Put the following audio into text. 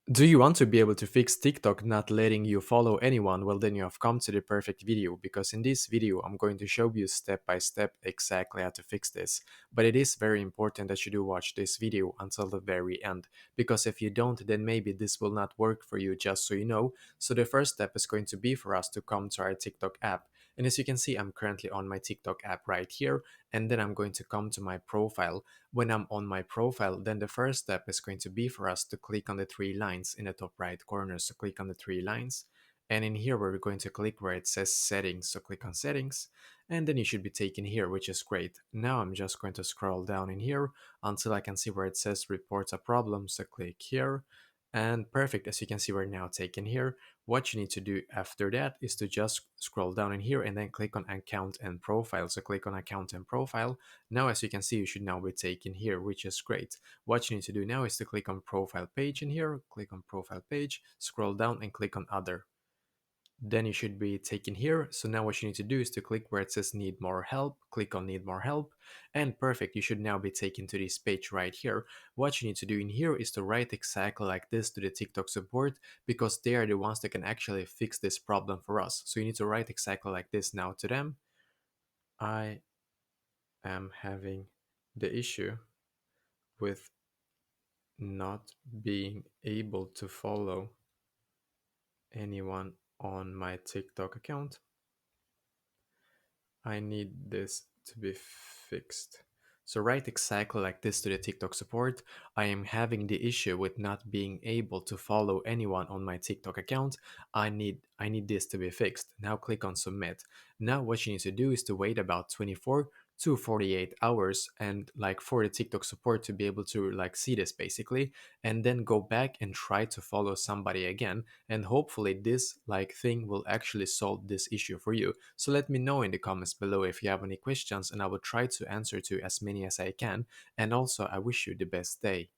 Do you want to be able to fix TikTok not letting you follow anyone? Well, then you have come to the perfect video, because in this video I'm going to show you step by step exactly how to fix this. But it is very important that you do watch this video until the very end, because if you don't, then maybe this will not work for you, just so you know. So the first step is going to be for us to come to our TikTok app. And as you can see, I'm currently on my TikTok app right here, and then I'm going to come to my profile. When I'm on my profile, then the first step is going to be for us to click on the three lines in the top right corner. So click on the three lines. And in here, we're going to click where it says settings. So click on settings. And then you should be taken here, which is great. Now I'm just going to scroll down in here until I can see where it says reports a problem. So click here. And perfect, as you can see, we're now taken here. What you need to do after that is to just scroll down in here and then click on account and profile. So click on account and profile. Now, as you can see, you should now be taken here, which is great. What you need to do now is to click on profile page in here, click on profile page, scroll down and click on other. Then you should be taken here. So now what you need to do is to click where it says need more help, click on need more help, and perfect, you should now be taken to this page right here. What you need to do in here is to write exactly like this to the TikTok support, because they are the ones that can actually fix this problem for us. So you need to write exactly like this now to them. I am having the issue with not being able to follow anyone on my TikTok account. I need this to be fixed. So write exactly like this to the TikTok support. I am having the issue with not being able to follow anyone on my TikTok account. I need this to be fixed. Now click on submit. Now what you need to do is to wait about 24 to 48 hours, and like for the TikTok support to be able to like see this basically, and then go back and try to follow somebody again, and hopefully this like thing will actually solve this issue for you. So let me know in the comments below if you have any questions, and I will try to answer to as many as I can. And also I wish you the best day.